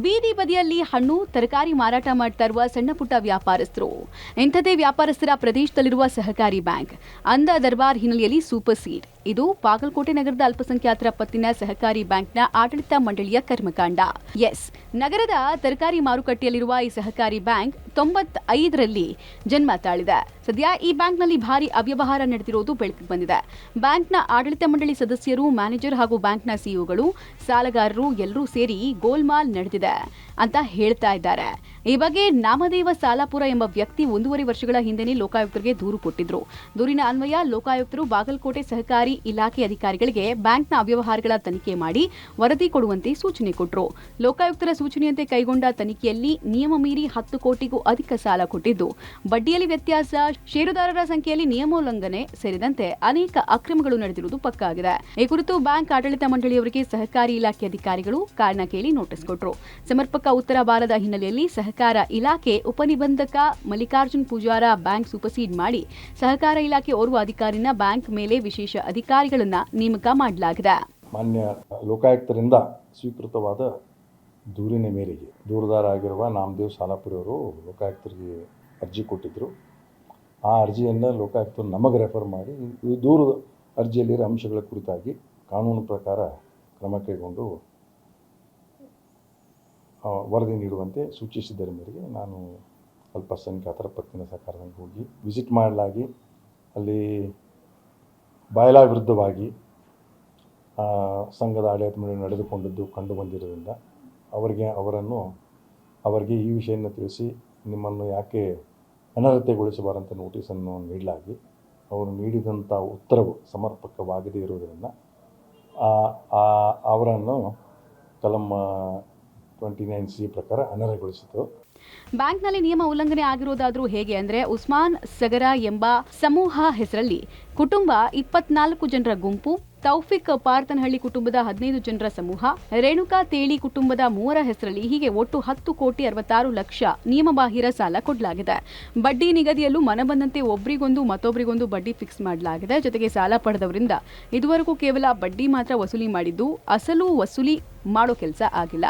ಬೀದಿ ಬದಿಯಲ್ಲಿ ಹಣ್ಣು ತರಕಾರಿ ಮಾರಾಟ ಮಾಡ್ತಾ ಇರುವ ಸಣ್ಣ ಪುಟ್ಟ ವ್ಯಾಪಾರಸ್ಥರು. ಇಂಥದೇ ವ್ಯಾಪಾರಸ್ಥರ ಪ್ರದೇಶದಲ್ಲಿರುವ ಸಹಕಾರಿ ಬ್ಯಾಂಕ್ ಅಂಧ ದರ್ಬಾರ್ ಹಿನ್ನೆಲೆಯಲ್ಲಿ ಸೂಪರ್ ಸೀಡ್. ಇದು ಬಾಗಲಕೋಟೆ ನಗರದ ಅಲ್ಪಸಂಖ್ಯಾತರ ಪತ್ತಿನ ಸಹಕಾರಿ ಬ್ಯಾಂಕ್ನ ಆಡಳಿತ ಮಂಡಳಿಯ ಕರ್ಮಕಾಂಡ. ನಗರದ ತರಕಾರಿ ಮಾರುಕಟ್ಟೆಯಲ್ಲಿರುವ ಈ ಸಹಕಾರಿ ಬ್ಯಾಂಕ್ 95ರಲ್ಲಿ ಜನ್ಮ ತಾಳಿದೆ. ಸದ್ಯ ಈ ಬ್ಯಾಂಕ್ನಲ್ಲಿ ಭಾರಿ ಅವ್ಯವಹಾರ ನಡೆದಿರುವುದು ಬೆಳಕಿಗೆ ಬಂದಿದೆ. ಬ್ಯಾಂಕ್ನ ಆಡಳಿತ ಮಂಡಳಿ ಸದಸ್ಯರು, ಮ್ಯಾನೇಜರ್ ಹಾಗೂ ಬ್ಯಾಂಕ್ನ ಸಿಇಒಗಳು, ಸಾಲಗಾರರು ಎಲ್ಲರೂ ಸೇರಿ ಗೋಲ್ಮಾಲ್ ನಡೆದಿದೆ ಅಂತ ಹೇಳ್ತಾ ಇದ್ದಾರೆ. ಈ ಬಗ್ಗೆ ನಾಮದೇವ ಸಾಲಾಪುರ ಎಂಬ ವ್ಯಕ್ತಿ 1.5 ವರ್ಷಗಳ ಹಿಂದೆನೇ ಲೋಕಾಯುಕ್ತರಿಗೆ ದೂರು ಕೊಟ್ಟಿದ್ರು. ದೂರಿನ ಅನ್ವಯ ಲೋಕಾಯುಕ್ತರು ಬಾಗಲಕೋಟೆ ಸಹಕಾರಿ ಇಲಾಖೆ ಅಧಿಕಾರಿಗಳಿಗೆ ಬ್ಯಾಂಕ್ನ ಅವ್ಯವಹಾರಗಳ ತನಿಖೆ ಮಾಡಿ ವರದಿ ಕೊಡುವಂತೆ ಸೂಚನೆ ಕೊಟ್ಟರು. ಲೋಕಾಯುಕ್ತರ ಸೂಚನೆಯಂತೆ ಕೈಗೊಂಡ ತನಿಖೆಯಲ್ಲಿ ನಿಯಮ ಮೀರಿ 10 ಕೋಟಿಗೂ ಅಧಿಕ ಸಾಲ ಕೊಟ್ಟಿದ್ದು, ಬಡ್ಡಿಯಲ್ಲಿ ವ್ಯತ್ಯಾಸ, ಷೇರುದಾರರ ಸಂಖ್ಯೆಯಲ್ಲಿ ನಿಯಮೋಲ್ಲಂಘನೆ ಸೇರಿದಂತೆ ಅನೇಕ ಅಕ್ರಮಗಳು ನಡೆದಿರುವುದು ಪಕ್ಕಾಗಿದೆ. ಈ ಕುರಿತು ಬ್ಯಾಂಕ್ ಆಡಳಿತ ಮಂಡಳಿಯವರಿಗೆ ಸಹಕಾರಿ ಇಲಾಖೆ ಅಧಿಕಾರಿಗಳು ಕಾರಣ ಕೇಳಿ ನೋಟಿಸ್ ಕೊಟ್ಟರು. ಸಮರ್ಪಕ ಉತ್ತರ ಬಾರದ ಹಿನ್ನೆಲೆಯಲ್ಲಿ ಸಹಕಾರ ಇಲಾಖೆ ಉಪನಿಬಂಧಕ ಮಲ್ಲಿಕಾರ್ಜುನ್ ಪೂಜಾರ ಬ್ಯಾಂಕ್ ಸೂಪರ್ಸೀಡ್ ಮಾಡಿ ಸಹಕಾರ ಇಲಾಖೆ ಓರ್ವ ಅಧಿಕಾರಿನ ಬ್ಯಾಂಕ್ ಮೇಲೆ ವಿಶೇಷ ಅಧಿಕಾರಿಗಳನ್ನ ನೇಮಕ ಮಾಡಲಾಗಿದೆ. ಮಾನ್ಯ ಲೋಕಾಯುಕ್ತರಿಂದ ಸ್ವೀಕೃತವಾದ ದೂರಿನ ಮೇರೆಗೆ ದೂರುದಾರ ಆಗಿರುವ ನಾಮದೇವ್ ಸಾಲಾಪುರ ಅವರು ಲೋಕಾಯುಕ್ತರಿಗೆ ಅರ್ಜಿ ಕೊಟ್ಟಿದ್ದರು. ಆ ಅರ್ಜಿಯನ್ನು ಲೋಕಾಯುಕ್ತರು ನಮಗೆ ರೆಫರ್ ಮಾಡಿ ಈ ದೂರು ಅರ್ಜಿಯಲ್ಲಿರೋ ಅಂಶಗಳ ಕುರಿತಾಗಿ ಕಾನೂನು ಪ್ರಕಾರ ಕ್ರಮ ಕೈಗೊಂಡು ವರದಿ ನೀಡುವಂತೆ ಸೂಚಿಸಿದ್ದರ ಮೇರೆಗೆ ನಾನು ಅಲ್ಪಸಂಖ್ಯಾತರ ಪತ್ತಿನ ಸಹಕಾರದಲ್ಲಿ ಹೋಗಿ ವಿಸಿಟ್ ಮಾಡಲಾಗಿ ಅಲ್ಲಿ ಬಾಯ್ಲಾ ವಿರುದ್ಧವಾಗಿ ಸಂಘದ ಆಡಳಿತ ಮಂಡಳಿ ನಡೆದುಕೊಂಡದ್ದು ಕಂಡು ಬಂದಿರೋದ್ರಿಂದ ಅವರಿಗೆ ಈ ವಿಷಯವನ್ನು ತಿಳಿಸಿ ನಿಮ್ಮನ್ನು ಯಾಕೆ ಅನರ್ಹತೆಗೊಳಿಸಬಾರಂತ ನೋಟಿಸನ್ನು ನೀಡಲಾಗಿ ಅವರು ನೀಡಿದಂಥ ಉತ್ತರವು ಸಮರ್ಪಕವಾಗದೇ ಇರುವುದರಿಂದ ಅವರನ್ನು ಕಲಂ 29C ಪ್ರಕಾರ ಅನರ್ಹಗೊಳಿಸಿತು. ಬ್ಯಾಂಕ್ನಲ್ಲಿ ನಿಯಮ ಉಲ್ಲಂಘನೆ ಆಗಿರೋದಾದ್ರೂ ಹೇಗೆ ಅಂದ್ರೆ, ಉಸ್ಮಾನ್ ಸಗರ ಎಂಬ ಸಮೂಹ ಹೆಸರಲ್ಲಿ ಕುಟುಂಬ 24 ಜನರ ಗುಂಪು, ತೌಫಿಕ್ ಪಾರ್ತನಹಳ್ಳಿ ಕುಟುಂಬದ 15 ಜನರ ಸಮೂಹ, ರೇಣುಕಾ ತೇಳಿ ಕುಟುಂಬದ 3 ಹೆಸರಲ್ಲಿ ಹೀಗೆ ಒಟ್ಟು 10,66,00,000 ನಿಯಮಬಾಹಿರ ಸಾಲ ಕೊಡಲಾಗಿದೆ. ಬಡ್ಡಿ ನಿಗದಿಯಲ್ಲೂ ಮನಬಂದಂತೆ ಒಬ್ಬರಿಗೊಂದು ಮತ್ತೊಬ್ಬರಿಗೊಂದು ಬಡ್ಡಿ ಫಿಕ್ಸ್ ಮಾಡಲಾಗಿದೆ. ಜೊತೆಗೆ ಸಾಲ ಪಡೆದವರಿಂದ ಇದುವರೆಗೂ ಕೇವಲ ಬಡ್ಡಿ ಮಾತ್ರ ವಸೂಲಿ ಮಾಡಿದ್ದು, ಅಸಲು ವಸೂಲಿ ಮಾಡೋ ಕೆಲಸ ಆಗಿಲ್ಲ.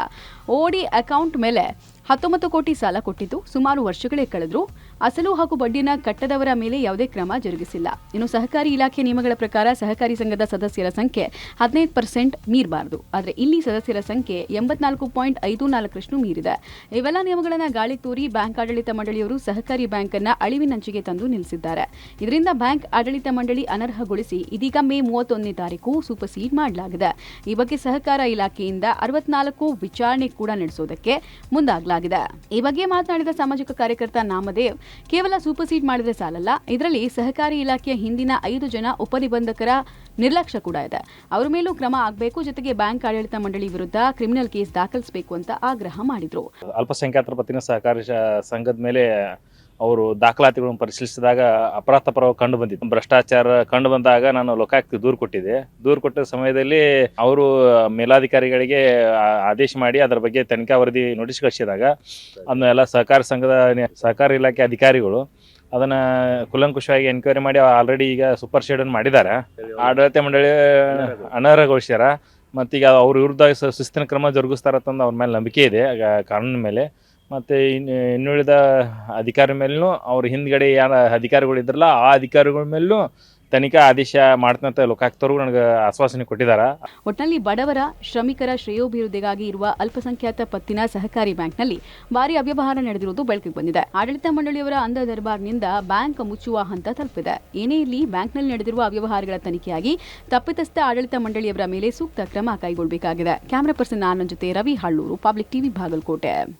ಓಡಿ ಅಕೌಂಟ್ ಮೇಲೆ 19 ಕೋಟಿ ಸಾಲ ಕೊಟ್ಟಿದ್ದು ಸುಮಾರು ವರ್ಷಗಳೇ ಕಳೆದ್ರು. ಅಸಲು ಹಾಗೂ ಬಡ್ಡಿನ ಕಟ್ಟದವರ ಮೇಲೆ ಯಾವುದೇ ಕ್ರಮ ಜರುಗಿಸಿಲ್ಲ. ಇನ್ನು ಸಹಕಾರಿ ಇಲಾಖೆ ನಿಯಮಗಳ ಪ್ರಕಾರ ಸಹಕಾರಿ ಸಂಘದ ಸದಸ್ಯರ ಸಂಖ್ಯೆ 15% ಮೀರಬಾರದು. ಆದರೆ ಇಲ್ಲಿ ಸದಸ್ಯರ ಸಂಖ್ಯೆ 84.54ರಷ್ಟು ಮೀರಿದೆ. ಇವೆಲ್ಲ ನಿಯಮಗಳನ್ನು ಗಾಳಿ ತೂರಿ ಬ್ಯಾಂಕ್ ಆಡಳಿತ ಮಂಡಳಿಯವರು ಸಹಕಾರಿ ಬ್ಯಾಂಕ್ ಅನ್ನ ಅಳಿವಿನಂಚಿಗೆ ತಂದು ನಿಲ್ಲಿಸಿದ್ದಾರೆ. ಇದರಿಂದ ಬ್ಯಾಂಕ್ ಆಡಳಿತ ಮಂಡಳಿ ಅನರ್ಹಗೊಳಿಸಿ ಇದೀಗ ಮೇ 31ನೇ ತಾರೀಕು ಸೂಪರ್ ಸೀಡ್ ಮಾಡಲಾಗಿದೆ. ಈ ಬಗ್ಗೆ ಸಹಕಾರ ಇಲಾಖೆಯಿಂದ 64 ವಿಚಾರಣೆ ಕೂಡ ನಡೆಸೋದಕ್ಕೆ ಮುಂದಾಗಲಾಗಿದೆ. ಈ ಬಗ್ಗೆ ಮಾತನಾಡಿದ ಸಾಮಾಜಿಕ ಕಾರ್ಯಕರ್ತ ನಾಮದೇವ್, ಕೇವಲ ಸೂಪರ್ ಸೀಡ್ ಮಾಡಿದ್ರೆ ಸಾಲಲ್ಲ, ಇದರಲ್ಲಿ ಸಹಕಾರಿ ಇಲಾಖೆಯ ಹಿಂದಿನ 5 ಜನ ಉಪನಿಬಂಧಕರ ನಿರ್ಲಕ್ಷ್ಯ ಕೂಡ ಇದೆ. ಅವರ ಮೇಲೂ ಕ್ರಮ ಆಗಬೇಕು. ಜೊತೆಗೆ ಬ್ಯಾಂಕ್ ಆಡಳಿತ ಮಂಡಳಿ ವಿರುದ್ಧ ಕ್ರಿಮಿನಲ್ ಕೇಸ್ ದಾಖಲಿಸಬೇಕು ಅಂತ ಆಗ್ರಹ ಮಾಡಿದ್ರು. ಅಲ್ಪಸಂಖ್ಯಾತರ ಪತ್ತಿನ ಸಹಕಾರಿ ಸಂಘದ ಮೇಲೆ ಅವರು ದಾಖಲಾತಿಗಳನ್ನು ಪರಿಶೀಲಿಸಿದಾಗ ಅಪರಾಧ ಪರ ಕಂಡು ಬಂದಿತ್ತು. ಭ್ರಷ್ಟಾಚಾರ ಕಂಡು ಬಂದಾಗ ನಾನು ಲೋಕಾಯುಕ್ತ ದೂರು ಕೊಟ್ಟಿದ್ದೆ. ದೂರು ಕೊಟ್ಟ ಸಮಯದಲ್ಲಿ ಅವರು ಮೇಲಾಧಿಕಾರಿಗಳಿಗೆ ಆದೇಶ ಮಾಡಿ ಅದರ ಬಗ್ಗೆ ತನಿಖಾ ವರದಿ ನೋಟಿಸ್ ಕಳಿಸಿದಾಗ ಅದನ್ನೆಲ್ಲ ಸಹಕಾರ ಇಲಾಖೆ ಅಧಿಕಾರಿಗಳು ಅದನ್ನ ಕುಲಂಕುಷವಾಗಿ ಎನ್ಕ್ವೈರಿ ಮಾಡಿ ಆಲ್ರೆಡಿ ಈಗ ಸೂಪರ್ ಶೇಡನ್ನು ಮಾಡಿದ್ದಾರೆ. ಆಡಳಿತ ಮಂಡಳಿ ಅನರ್ಹಗೊಳಿಸ್ಯಾರ. ಮತ್ತೀಗ ಅವ್ರ ವಿರುದ್ಧ ಶಿಸ್ತಿನ ಕ್ರಮ ಜರುಗಿಸ್ತಾರಂತಂದು ಅವ್ರ ಮೇಲೆ ನಂಬಿಕೆ ಇದೆ ಕಾನೂನಿನ ಮೇಲೆ. ಮತ್ತು ಇನ್ನುಳಿದ ಅಧಿಕಾರಿ ಮೇಲೂ ಅವ್ರ ಹಿಂದ್ಗಡೆ ಯಾರು ಅಧಿಕಾರಿಗಳು ಇದ್ರಲ್ಲ ಆ ಅಧಿಕಾರಿಗಳ ಮೇಲೂ ತನಿಖಾ ಆದೇಶ ಮಾಡ್ತಂತ ಲೋಕಾಯುಕ್ತರು ನನಗೆ ಆಶ್ವಾಸನೆ ಕೊಟ್ಟಿದ್ದಾರೆ. ಒಟ್ಟಿನಲ್ಲಿ ಬಡವರ, ಶ್ರಮಿಕರ ಶ್ರೇಯೋಭಿವೃದ್ಧಿಗಾಗಿ ಇರುವ ಅಲ್ಪಸಂಖ್ಯಾತ ಪತ್ತಿನ ಸಹಕಾರಿ ಬ್ಯಾಂಕ್ನಲ್ಲಿ ಭಾರಿ ಅವ್ಯವಹಾರ ನಡೆದಿರುವುದು ಬೆಳಕಿಗೆ ಬಂದಿದೆ. ಆಡಳಿತ ಮಂಡಳಿಯವರ ಅಂಧ ದರ್ಬಾರ್ನಿಂದ ಬ್ಯಾಂಕ್ ಮುಚ್ಚುವ ಹಂತ ತಲುಪಿದೆ. ಏನೇ ಇರಲಿ, ಬ್ಯಾಂಕ್ನಲ್ಲಿ ನಡೆದಿರುವ ಅವ್ಯವಹಾರಗಳ ತನಿಖೆಯಾಗಿ ತಪ್ಪಿತಸ್ಥ ಆಡಳಿತ ಮಂಡಳಿಯವರ ಮೇಲೆ ಸೂಕ್ತ ಕ್ರಮ ಕೈಗೊಳ್ಳಬೇಕಾಗಿದೆ. ಕ್ಯಾಮರಾ ಪರ್ಸನ್ ಆನಂದ್ ಜೊತೆ ರವಿ ಹಳ್ಳೂರು, ಪಬ್ಲಿಕ್ ಟಿವಿ, ಬಾಗಲಕೋಟೆ.